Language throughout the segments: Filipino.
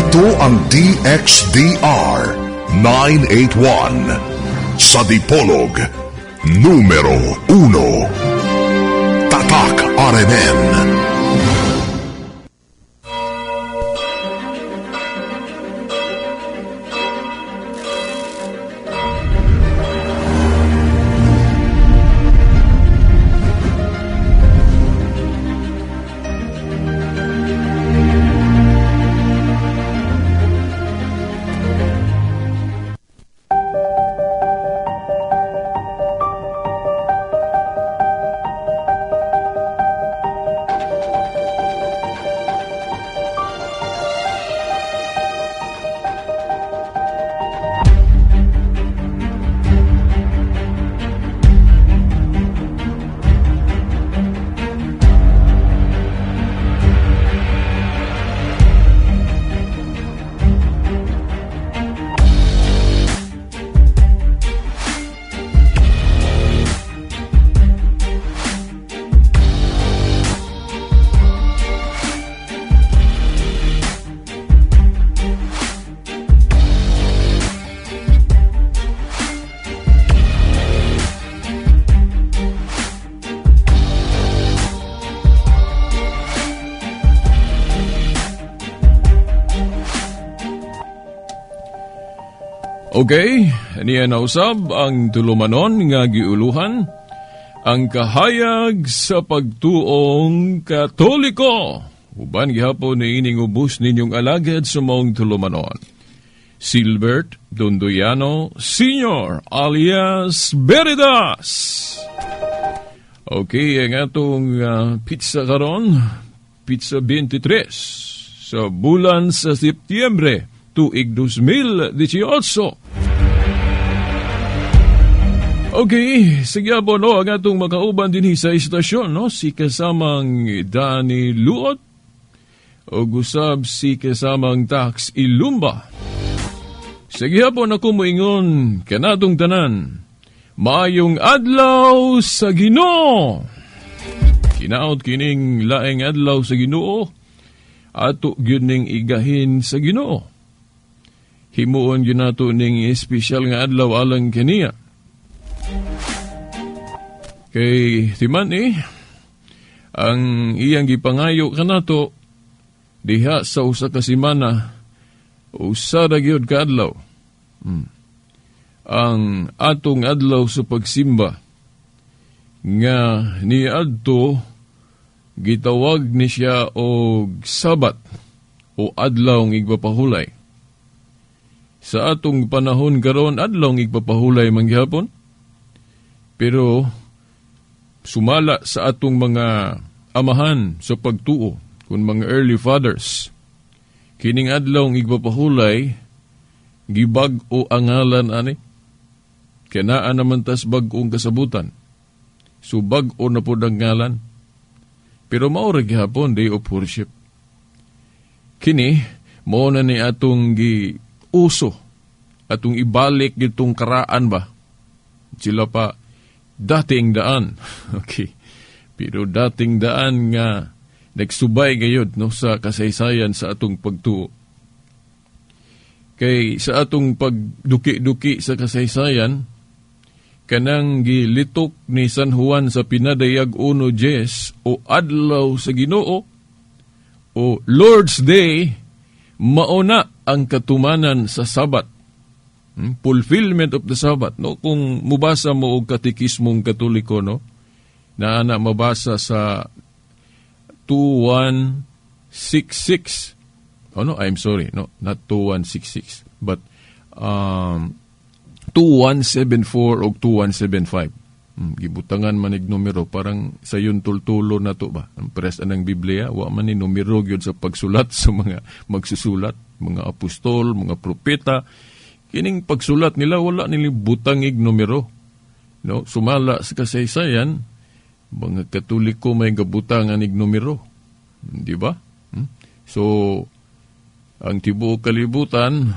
Ito ang DXDR 981 sa Dipolog, numero 1. Tatak RMN. Okay, niya nausab ang tulumanon nga giuluhan, ang kahayag sa pagtuong Katoliko. Uban gihapon ni ining ubos ninyong alagad sa maong tulumanon. Silbert Dondoyano Sr. alias Veritas. Okay, ang atong pizza karon, pizza 23 sa bulan sa Setyembre tuig 2018. Okay, sige po no, ang atong makauban din sa istasyon, no? Si kasamang Danny Luot o gusab si kasamang Tax Ilumba. Sige po na kumuingon kanatong tanan, maayong adlaw sa Ginoo. Kinaot kining laeng adlaw sa Ginoo, ato gyud ning igahin sa Ginoo. Himuon gyud nato ning espesyal nga adlaw alang kaniya. Kay timan ang iyang gipangayo kanato diha sa usa ka semana, usa ra gyud ka adlaw. Ang atong adlaw sa pagsimba nga niadto gitawag ni siya og Sabat o adlaw ng igpapahulay. Sa atong panahon karon adlaw ng igpapahulay man gihapon. Pero sumala sa atong mga amahan sa pagtuo, kung mga early fathers, kining adlaw ng igpapahulay, gibag-o ang ngalan ani, kanaan naman tas bag-ong kasabutan. So bag-o na po ang ngalan. Pero maura gihapon, day of worship. Kini, mo na ni atong giuso, atong ibalik gitong karaan ba? Sila pa, dating daan. Okay. Pero dating daan nga nagsubay gayud no sa kasaysayan sa atong pagtuo. Kay sa atong pagduki-duki sa kasaysayan, kanang gilitok ni San Juan sa pinadayag 1:10 o adlaw sa Ginoo o Lord's Day, mauna ang katumanan sa Sabat. Fulfillment of the Sabbath, no? Kung mubasa mo og katekismong Katoliko, no? Na mabasa sa 2166. Oh no, I'm sorry, no, not 2166, but 2174 o 2175. Gibutangan manig numero, parang sayon tultulo na to ba? Ang press anang Biblia, wa man ni numero gyud sa pagsulat sa mga magsusulat, mga apostol, mga propeta. Kining pagsulat nila, wala nila butangig numero. No? Sumala sa kasaysayan, mga Katoliko may gabutangan ig numero. Di ba? So, ang tibuok kalibutan,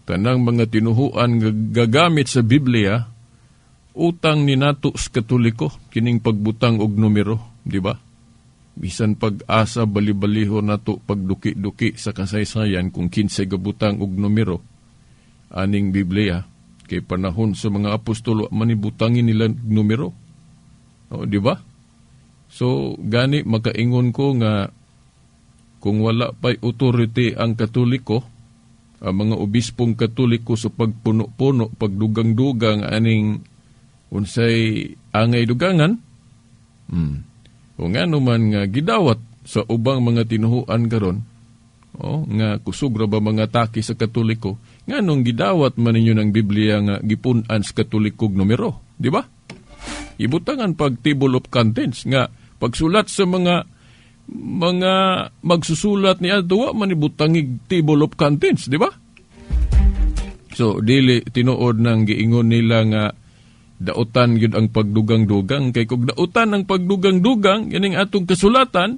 tanang mga tinuhuan gagamit sa Biblia, utang ni nato sa Katoliko, kining pagbutang og numero. Di ba? bisan pag-asa bali-baliho nato pagduki-duki sa kasaysayan kung kinsay gabutang og numero aning Biblia kay panahon sa mga apostolo manibutangin nila numero. O, di ba? So gani makaingon ko nga kung wala pa'y authority ang Katoliko, ang mga obispong Katoliko sa pagpuno-puno, pagdugang-dugang aning unsay angay dugangan, o nga naman nga gidawat sa ubang mga tinuhuan karon, nga kusog ra ba mga taki sa Katoliko, nga nung gidawat man ninyo ng Biblia nga gipunan sa Katolikog numero, di ba? Ibutangan pag table of contents nga pagsulat sa mga magsusulat ni Adwa manibutangig table of contents, di ba? So dili tinuod nang giingon nila nga dautan yun ang pagdugang-dugang. Kay kung dautan ang pagdugang-dugang, yan ang atong kasulatan,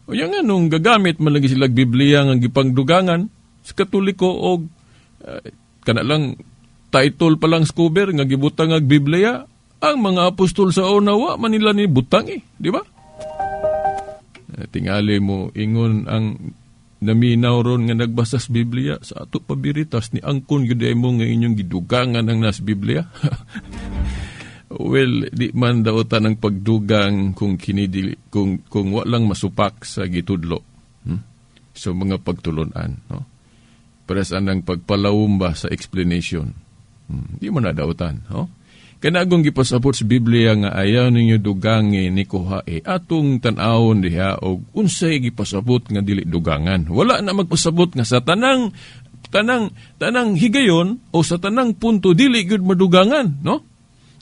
o yan nga nung gagamit man lagi sila Biblia nga gipangdugangan sa Katoliko o kanalang title pa lang skober nga gibutang ang Biblia, ang mga apostol sa unawa manila ni butang di ba? Tingali mo, ingon ang naminaw ron nga nagbasas Biblia sa ato pabiritas ni angkon gyud mo nga inyong gidugangan ang nas Biblia. Well, di man dautan ang pagdugang kung kinidili, kung walang masupak sa gitudlo. So mga pagtulunan, no? Parasan ang pagpalawumba sa explanation. Di man na dautan, no? Kanagong gipasabot sa Biblia nga ayaw ninyo dugangi ni kuhae atong tan-awon diha og unsay gipasabot nga dili dugangan. Wala na magpasabot nga sa tanang higayon o sa tanang punto dili gyud madugangan, no?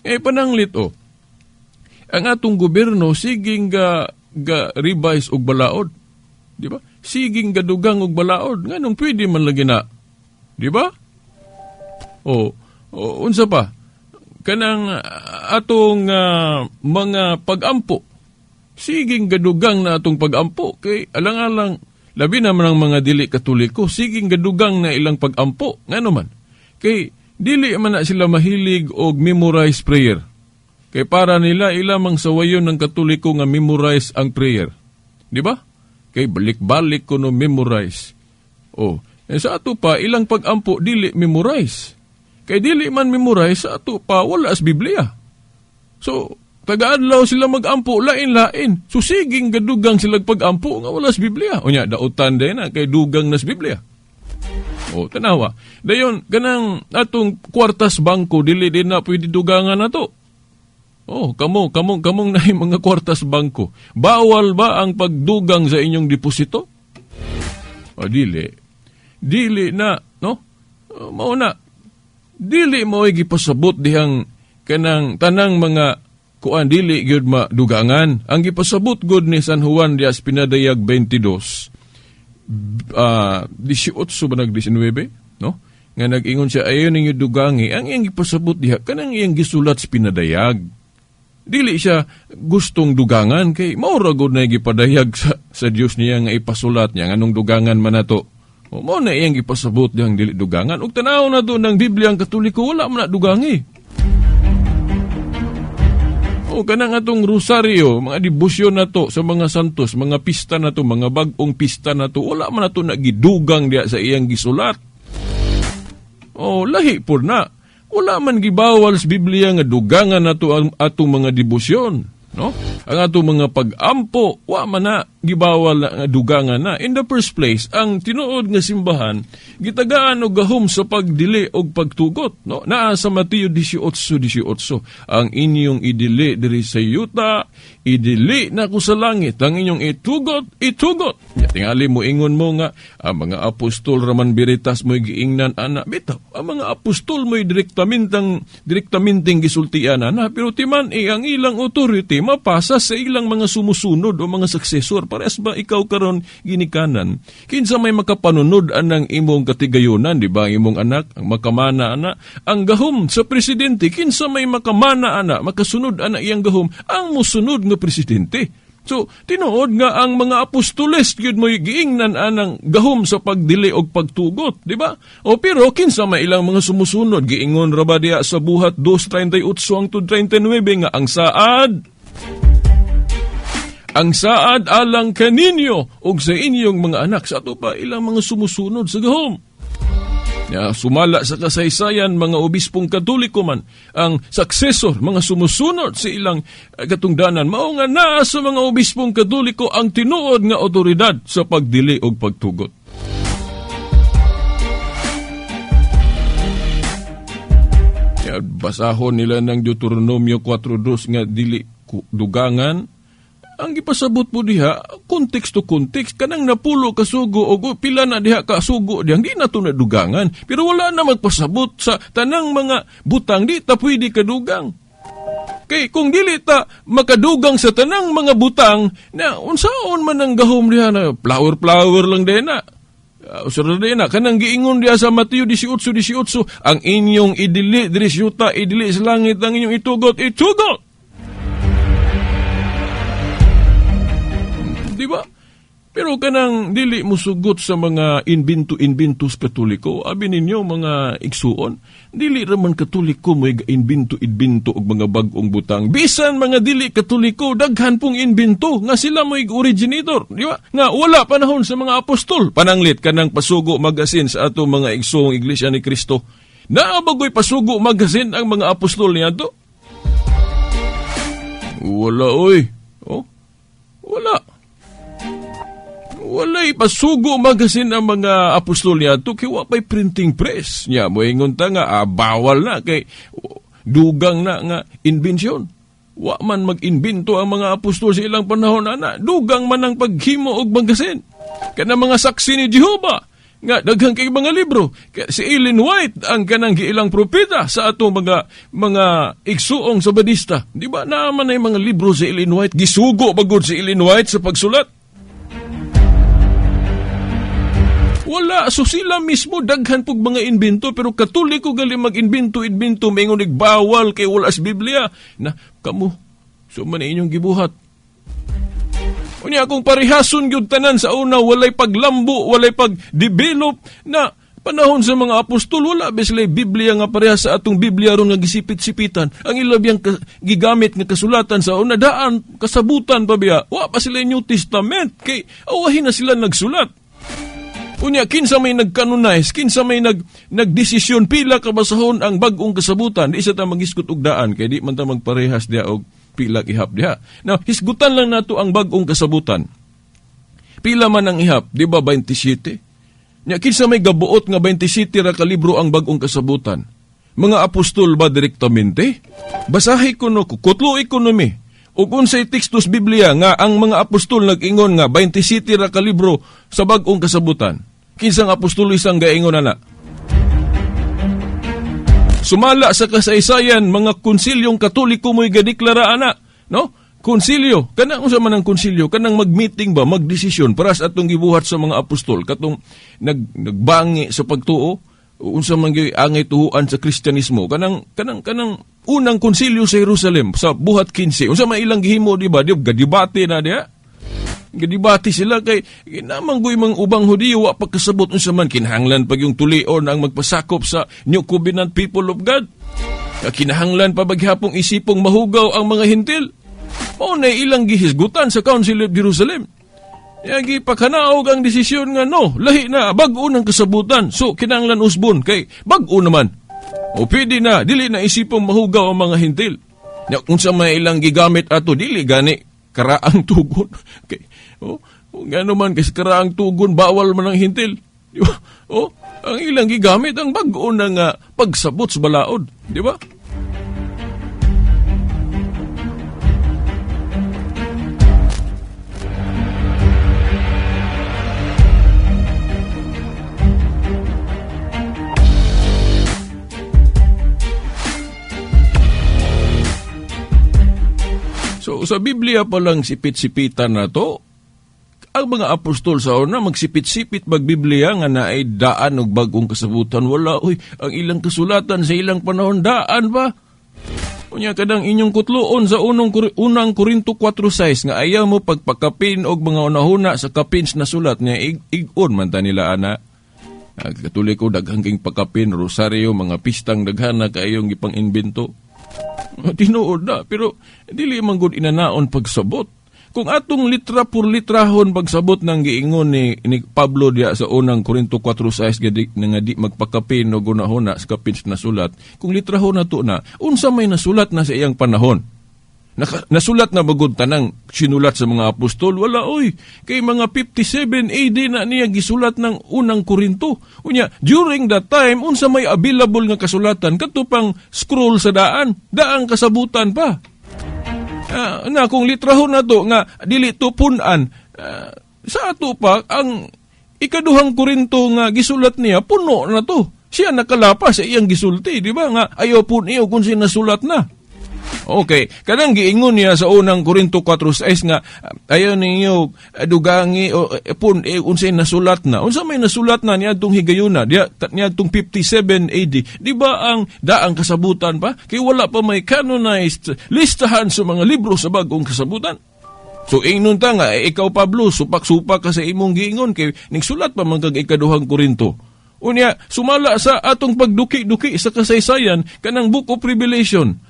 Pananglit ang atong gobyerno siging ga revise og balaod, di ba? Siging gadugang og balaod nganong pwede man lagi na, di ba? Unsa pa? Kanang atong mga pag-ampo, siging gadugang na atong pag-ampo kay alang-alang labi naman ang mga dili Katoliko, siging gadugang na ilang pag-ampo ngano man kay dili man na sila mahilig og memorize prayer. Kay para nila ilamang sawayon ng Katoliko nga memorize ang prayer. Di ba? Kay balik-balik ko no memorize. Sa ato pa ilang pag-ampo dili memorize. Kay dili man memorize sa ato pa wala as Biblia. So taga-adlaw sila mag-ampo lain-lain. So siging gadugang sila pag-ampo nga wala as Biblia. Unya dautan day na kay dugang nas Biblia. Tanawa. Dayon, ganang atong kwartas bangko, dili din na pwede dugangan na to. Kamong na yung mga kwartas bangko. Bawal ba ang pagdugang sa inyong deposito? Dili. Dili na, no? Mauna. Dili mo ay gipasabot dihang kanang tanang mga kuan dili gyud madugangan. Ang gipasabot gud ni San Juan Diaz Pinadayag 22. 18 ba nag-19, no? Nga nag-ingon siya, ayaw ninyo dugangi, ang iyang ipasabot diha, kanang iyang gisulat sa Pinadayag. Dili siya gustong dugangan, kay mauragod na ipadayag sa Diyos niya nga ipasulat niya, anong dugangan man na to. Mao na iyang ipasabot dihang dili dugangan. Ug tanaw na to ng Biblia ang Katoliko, wala man na dugangi. Kanang atong rosaryo, mga debosyon na to sa mga santos, mga pista na to, mga bagong pista na to, wala man na to nagidugang diya sa iyang gisulat. Lahi po na. Wala man gibawal sa Biblia nga dugangan na to ang atong mga debosyon. No? Ang atong mga pag-ampo, wa man na gibawal na dugangan na. In the first place, ang tinuod nga simbahan, gitagaan og gahom sa pagdili og pagtugot. No? Naa sa Mateo 18:18, ang inyong idili diri sa yuta, idili na ko sa langit. Ang inyong itugot. Tingali mo ingon mo nga, ang mga apostol raman biritas mo'y giingnan ana. Bitaw, ang mga apostol mo'y direktaminting gisultian ana. Pero timan, ang ilang authority mapasa sa ilang mga sumusunod o mga successor. Pares ba ikaw karon ginikanan? Kinsa may makapanunod anang imong katigayunan, di ba? Ang imong anak, ang makamana ana. Ang gahom sa presidente, kinsa may makamana ana, makasunod ana iyang gahom, ang musunod nga presidente. So, tinuod nga ang mga apostoles gyud mo'y giingnan anang gahom sa pagdili og pagtugot, di ba? Pero kinsa may ilang mga sumusunod, giingon ra ba diha sa Buhat 2:38 hangtod 39 nga ang saad ang saad alang kaninyo o sa inyong mga anak. Sa ato pa ilang mga sumusunod sa gahom. Sumala sa kasaysayan, mga obispong Katoliko man, ang successor, mga sumusunod sa ilang katungdanan. Mao nga naa sa mga obispong Katoliko ang tinuod nga otoridad sa pagdili o pagtugot. Basahon nila ng Deuteronomio 4.2 nga dili dugangan. Ang ipasabot po diha, context to context, kanang napulo kasugo o pila na diha kasugo diha, di na ito nadugangan. Pero wala na magpasabot sa tanang mga butang, di ta pwede kadugang. Kay kung dili ta makadugang sa tanang mga butang, na unsaon man ang gahom diha na flower lang din na. Usara din na, kanang giingon diha sa Mateo 18:18, ang inyong idili, diri syuta, idili sa langit, ang inyong itugot. Diba? Pero kanang dili musugot sa mga inbinto-inbintos Katoliko, abi ninyo mga igsuon, dili raman Katoliko mo inbinto-inbinto og mga bag-ong butang. Bisan mga dili Katoliko, daghan pong inbinto nga sila mo originator, di ba? Nga wala panahon sa mga apostol. Pananglit kanang pasugo magasin sa ato mga igsuong Iglesia ni Cristo. Naabagoy pasugo magasin ang mga apostol niya to? Wala, oy. Oh? Wala. Walay pasugo magasin ang mga apostol niya to, kaya wapay printing press niya. Mo ingon ta nga, bawal na, kay dugang na nga inbensyon. Wa man mag-inbento ang mga apostol sa ilang panahon, ana. Dugang man ang paghimo og magasin. Kana mga saksi ni Jehovah, nga daghang kay mga libro. Si Ellen White ang kanang giilang propeta sa atong mga igsuong Sabadista. Di ba naman ay mga libro si Ellen White, gisugo bagod si Ellen White sa pagsulat. Wala, so sila mismo daghan pug mga inbento, pero Katoliko gali mag-inbento-inbento, maingon bawal kay wala sa Biblia. Na, kamo, so man inyong gibuhat. Unya akong parihason gyud tanan sa una, walay paglambo, walay pag-develop na panahon sa mga apostol, wala beslay Biblia nga parehas sa atong Biblia ron nga gisipit-sipitan. Ang ilabiyang gigamit nga kasulatan sa una, daan, kasabutan pa biya. Wa pa sila New Testament, kay awahin na sila nagsulat. Unya, kinsa may nag-canonize, kinsa may nagdesisyon, pila kabasahon ang bag-ong kasabutan, di isa ta mag-iskot og daan, kaya di man ta magparehas diha og pila ihap diha. Now, hisgutan lang nato ang bag-ong kasabutan. Pila man ang ihap, di ba 27? Nya, kinsa may gabuot nga 27 ra ka libro ang bag-ong kasabutan? Mga apostol ba direktamente? Basahi ko no, kutlo ekonomi. Ug unsay tekstos Biblia nga ang mga apostol nag-ingon nga 27 ra ka libro sa bag-ong kasabutan. Kinsang apostol isang gaingon na. Sumala sa kasaysayan, mga konsilyong Katoliko mo'y gadeklara ana, no? Konsilyo, kanang unsa man ang konsilyo, kanang mag-meeting ba, magdesisyon para sa atong gibuhat sa mga apostol, katong nagbangi sa pagtuo, unsa man gyud angay tuhuan sa Kristyanismo, kanang unang konsilyo sa Jerusalem sa buhat 15. Unsa man ilang gihimo, di ba? Gadibate na diha. Gadibati sila kay namanggoy mga ubang Hudiyo wa pagkasabot unsa man kinahanglan pag yung tulion ang magpasakop sa New Covenant people of God. Kinahanglan pa baghapong isipong mahugaw ang mga Hintil. Mao na ilang gihisgutan sa Council of Jerusalem. Yagi pakanaog ang desisyon nga no, lahi na bag-o ng kasabutan. So kinahanglan usbon kay bag-o naman. O pwede na dili na isipong mahugaw ang mga Hintil. Unsa may ilang gigamit ato dili gani karaang tugon. Okay. Ngano man kasi karaang tugon, bawal man ang Hintil. Di ba? Ang ilang gigamit, ang bag-o ng pagsabot sa balaod. Di ba? So, sa Biblia pa lang sipit-sipitan na to, ang mga apostol sa una, magsipit-sipit mag-Biblia nga na ay daan o bagong kasabutan. Wala, ang ilang kasulatan sa ilang panahon, daan ba? Kunya kadang inyong kutloon sa unang Korinto 4:6 nga ayaw mo pagpakapin og mga unahuna sa kapins na sulat niya, ig-on man ta nila ana. Katoliko daghang king pakapin, rosaryo, mga pistang daghana kaayong ipang-inbento. Tinuod na, pero dili man gud inanaon pagsabot. kung atong litra por litrahon pagsabot ng giingon ni Pablo diya sa unang Korinto 4:6 nga di magpakapin o gunahon na sa kapins na sulat, kung litrahon na to na, unsa may nasulat na sa iyang panahon? Nasulat na bagod tanang sinulat sa mga apostol? Wala oy. Kay mga 57 AD na niya gisulat ng unang Korinto. Unya, during that time, unsa may available nga kasulatan, katupang scroll sa daang kasabutan pa. Na kung litrahon na to nga dili to punan, sa ato pa ang ikaduhang Korinto nga gisulat niya puno na to. Siya nakalapas sa iyang gisulti, di ba? Nga ayaw po niyo kung sinasulat na. Okay, kanang giingon niya sa unang Korinto 4:6 nga ayaw ninyo dugangi o unsay nasulat na. Unsa may nasulat na niadtong higayuna, niadtong 57 AD. Di ba ang daang kasabutan pa? Kay wala pa may canonized listahan sa mga libro sa bagong kasabutan. So ingnon ta nga ikaw Pablo supak-supak ka sa imong giingon kay nigsulat pa man kag ikaduhang Korinto. Unya sumala sa atong pagduki-duki sa kasaysayan kanang Book of Revelation.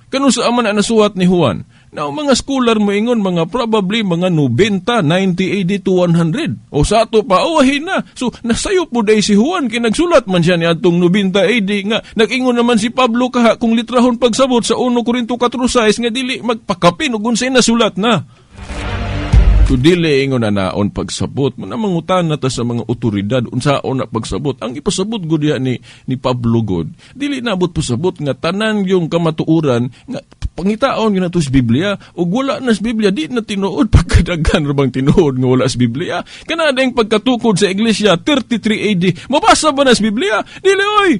Kanun sa aman na nasuwat ni Juan. Now, mga scholar mo ingon, mga probably mga 90, 90 AD to 100. O sa ato pa, awahin na. So, nasayo po day si Juan, kinagsulat man siya ni atong 90 AD nga. Nag-ingon naman si Pablo kaha kung litrahon pagsabot sa 1 Korinto 4:6 nga dili magpakapin o gunsay nasulat na. So, dili ingon na naon pagsabot. Manamangutan na ta sa mga otoridad unsaon na pagsabot. Ang ipasabot gud diha ni Pablo God. Dili nabot pasabot nga tanan yung kamatuuran nga pangitaon yun na to sa Biblia o wala na sa Biblia di na tinuod pagkadaghan rabang tinuod nga wala sa Biblia. Kanada yung pagkatukod sa iglesia 33 AD. Mabasa ba na sa Biblia? Dili oy.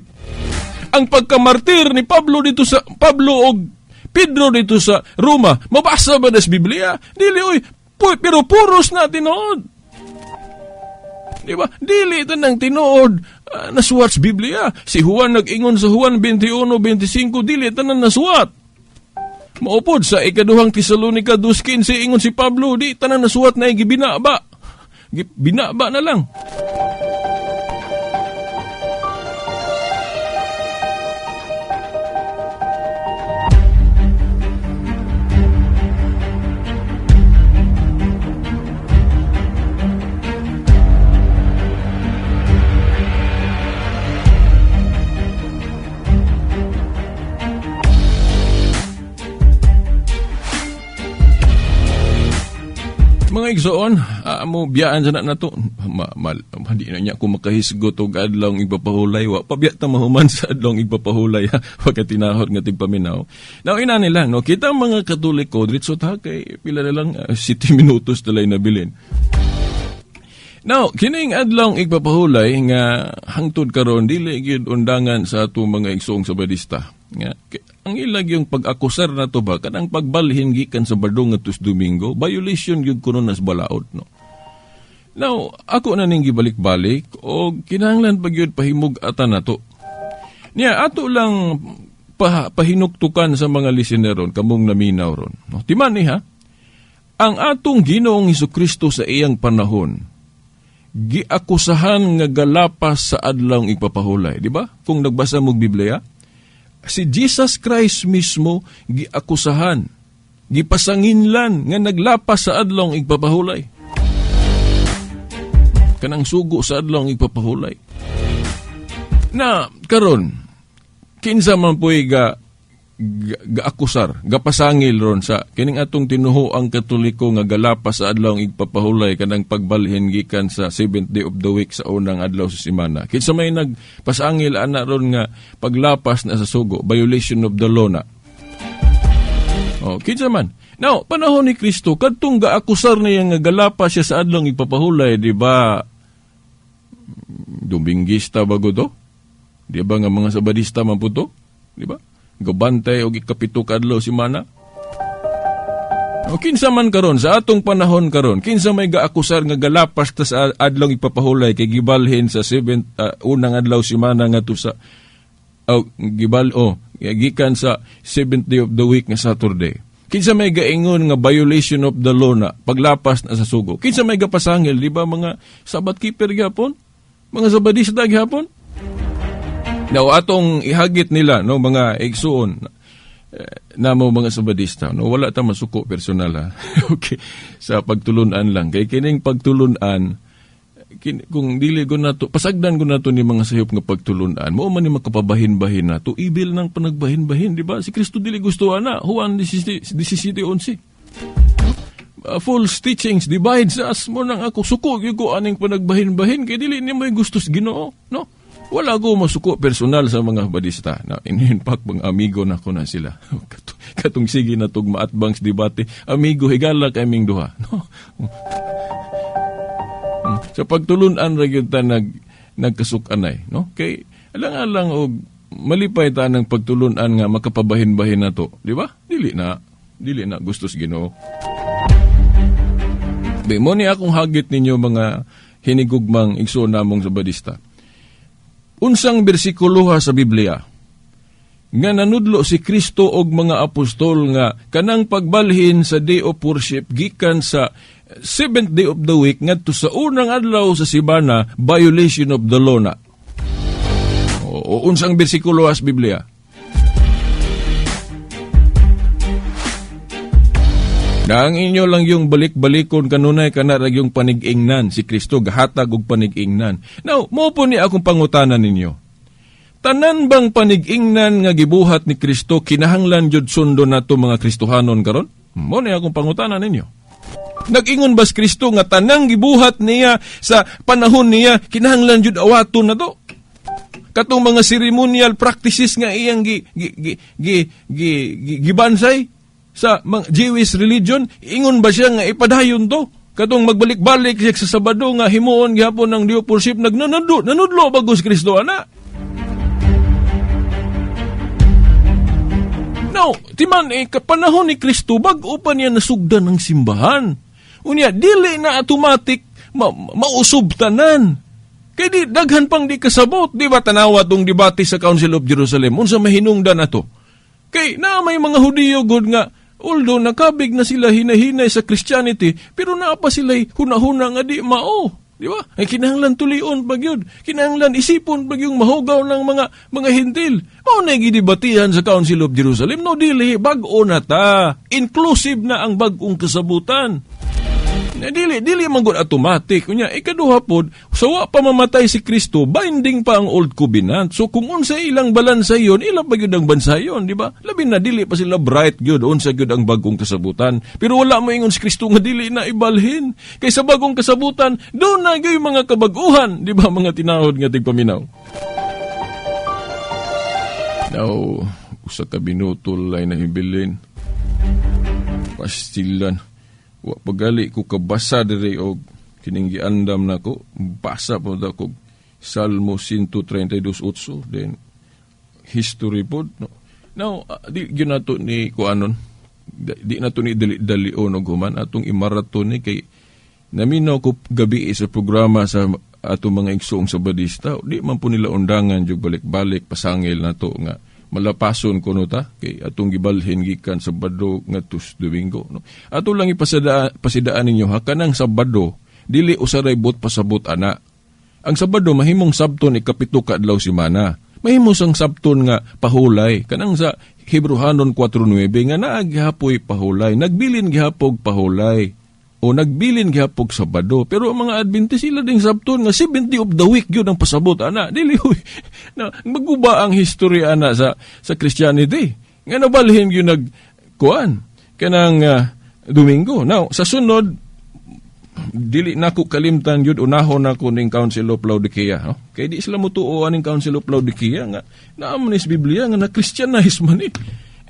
Ang pagkamartir ni Pablo o Pedro dito sa Roma, mabasa ba na sa Biblia? Dili oy. Pero puros na tinood. Diba? Dili ito ng tinood nasuwat sa Biblia. Si Juan nag-ingon sa Juan 21:25, dili ito na nasuwat. Maupod sa ikaduhang Tesalonica 2:15, ingon si Pablo, di ito na nasuwat na gibinaba. Binaba na lang. Mga igsoon, mo biyaan sa na to. Di na niya kung makahisgot o adlaw ng igpapahulay. Pabiya ta mahuman sa adlaw ng igpapahulay. Pagkatinahod nga tigpaminaw. Now, ina nila, no? Kita mga Katoliko, dritso ta kay pila na lang 7 minutos talay nabilin. Now, kining adlaw ng igpapahulay nga hangtod karon dili gyud undangan sa ato mga igsoong sabadista. Nga, ang ilag yung pag-akusar na to ba, kanang pagbalhin gikan sa Badong at Domingo, violation yung kuno nas balaod, no? Now, ako na ning gibalik-balik, o kinahanglan pag yun pahimog ata na to. Niya, ato lang pahinuktukan sa mga listeneron, kamong naminaw ron. No? Timan ha? Ang atong Ginoong Hesukristo sa iyang panahon, giakusahan nga galapas sa adlaw ng igpapahulay. Di ba? Kung nagbasa mo Biblia, si Jesus Christ mismo giakusahan, gipasanginlan nga naglapas sa adlaw ng igpapahulay. Kanang sugo sa adlaw ng igpapahulay. Na karon kinsa man po'y gaakusar, gapasangil ron sa kining atong tinuho ang Katoliko nga galapas sa adlaw ng igpapahulay kanang pagbalhin gikan sa 7th day of the week sa unang adlaw sa semana. Kinsa may nagpasangil ana ron nga paglapas na sa sugo, violation of the law na. Kinsa man. Now, panahon ni Kristo kadtong gaakusar niya nga galapas siya sa adlaw ng igpapahulay, di ba? Dominguista bago to? Di ba nga mga sabadista man po to? Di ba? Gabantay o ikapito kadlaw si mana. O kinsa man karon sa atong panahon karon, kinsa may gaakusar nga galapas ta sa adlaw ipapahulay kay gibalhin sa 7th unang adlaw si mana nga to sa gikan sa 7th day of the week nga Saturday. Kinsa may gaingon nga violation of the law na paglapas na sa sugo. Kinsa may gapasangil, di ba mga Sabbath keeper gyapon? Mga sabadista gyapon? Now, atong ihagit nila, no, mga igsuon, namo mga sabadista, no, wala ta masuko personal ha. Okay, sa pagtulunan lang. Kay kining pagtulunan, kung dili ko na to, pasagdan ko na to ni mga sayop nga pagtulunan, mo man ni makapabahin-bahin na to, ibil ng panagbahin-bahin, di ba? Si Kristo dili gusto ana, Juan 17:11. False teachings divides us mo nang ako suko gyud ko aning panagbahin-bahin kay dili ni may gusto sa Ginoo, no? Wala ko masuko personal sa mga badista. Na in fact, mga amigo na ko na sila. Katong sige na tugma at bangs debate, amigo higala kaming duha, no? Sa pagtulunan ra gyud ta nagkasukanay, no? Kay alang-alang og malipay ta ng pagtulunan nga makapabahin-bahin na to, di ba? Dili na gusto sa Ginoo. Mo ni akong hagit ninyo mga hinigugmang igsoon namong sa badista. Unsang bersikulo sa Biblia nga nanudlo si Kristo og mga apostol nga kanang pagbalhin sa day of worship gikan sa 7th day of the week ngadto sa unang adlaw sa simana, violation of the law na. O unsang bersikulo sa Biblia? Na ang inyo lang yung balik-balikon kanunay kanarag yung panig-ingnan si Kristo, gahatag og panig-ingnan. Now, mo po ni akong pangutanan ninyo. Tanan bang panig-ingnan nga gibuhat ni Kristo kinahanglan jud sundo nato mga Kristohanon karon? Mo ni akong pangutanan ninyo. Nag-ingon ba si Kristo nga tanang gibuhat niya sa panahon niya kinahanglan jud awaton na to? Katong mga ceremonial practices nga iyang gibansay sa Jewish religion, ingon ba siya nga ipadayon to? Katong magbalik-balik siya sa Sabado nga himuon gihapon ng day of worship, nanudlo bagos Kristo ana. Now, timan kapanahon ni Kristo bag-o pa niya nasugdan ng simbahan. Unya dili na automatic mausob tanan. Kay di daghan pang di kasabot, di ba tanawa tong debate sa Council of Jerusalem unsa mahinungdan ato? Kay na may mga Hudiyo gud nga although nakabig na sila hinahinay sa Christianity, pero naapa sila hunahuna nga di mao. Di ba? Ay kinahanglan tulion pag yun. Kinahanglan isipon pag yung mahugaw ng mga hintil. Mao na gidibatihan sa Council of Jerusalem. No, dili, bag-o na ta. Inclusive na ang bag-ong kasabutan. Dili manggod automatic. Kunya, ikaduha pod, sawa pa mamatay si Kristo, binding pa ang Old Covenant. So kung unsa ilang balansa yon, ilang pa yun ang bansa yon, di ba? Labi na dili pa sila bright gyud, unsa gyud ang bagong kasabutan. Pero wala mo ingon si Kristo nga dili na ibalhin. Kay sa bagong kasabutan, doon na gyud mga kabaguhan, di ba mga tinahod nga tigpaminaw. Now, usa ka binutol ay nahibilin. Pastilan. Wa pagali ko kabasa diri og kining giandam nako, basa po da ko Salmo 132:8, then history pod, no. Now di gyud nato ni kuanon, di nato ni dali-dalion og human atong imaraton ni kay naminaw ko gabi sa programa sa ato mga igsoong sabadista, di man po nila undangan jud balik-balik pasangil nato nga malapason ko no ta kay atong gibalhin gikan Sabado ngadto Domingo, no. Ato lang pasidaan ninyo ha, kanang Sabado dili usaray bot pasabot ana. Ang Sabado mahimong sabton ikapito ka adlaw simana. Mahimo sang sabton nga pahulay kanang sa Hebrehanon 4:9 nga naa gihapoy pahulay, nagbilin gihapog pahulay o nagbilin gihapog Sabado. Pero ang mga Adventist sila ding sabton nga 7th day of the week gyud ang pasabot ana. Dili na maguba ang history ana sa Christianity. Nga nabalhin gyud nagkuan kanang Domingo. Now, sa sunod dili nako kalimtan gyud unahon nako ning Council of Laodicea, no? Kay di sila motuo aning Council of Laodicea nga naamon is Biblia nga na-Christianize man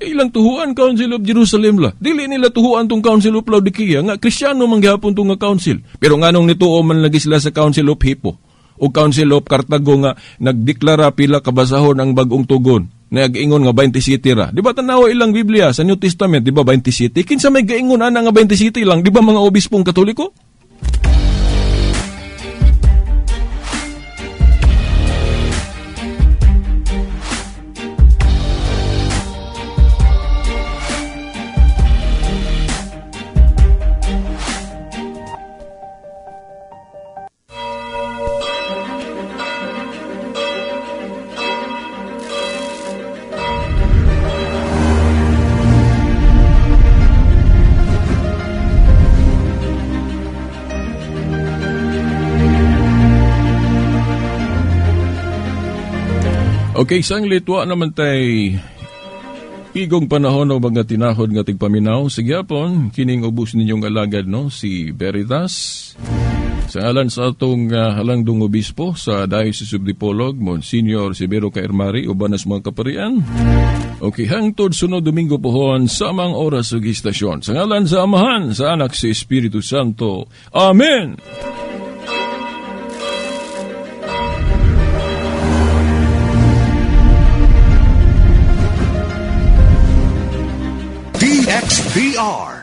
ilang tuhuan Council of Jerusalem la. Dili nila tuhuan tong Council of Laodicea nga Kristiyano man gihapon tong nga council. Pero nganong nituo man lagi sila sa Council of Hippo o Council of Cartago nga nagdeklara pila kabasahon ang bag-ong tugon. Nag-ingon nga 20 city ra. Di ba tanawa ilang Biblia sa New Testament, di ba 20 city? Kinsa may gaingon ana nga 20 city lang, di ba mga obispong Katoliko? Okay, sang litwa naman tay igong panahon o mga tinahod nga tigpaminaw. Sige apon, kining ubos ninyong alagad no, si Veritas. Sa ngalan sa atong halangdong obispo sa Diocese of Dipolog, Monsignor Severo Caermari, ubanas mga kaparian. Okay, hangtod sunod Domingo pohon sa mga oras ug istasyon. Sa ngalan sa Amahan, sa Anak, sa Espiritu Santo. Amen! DXBR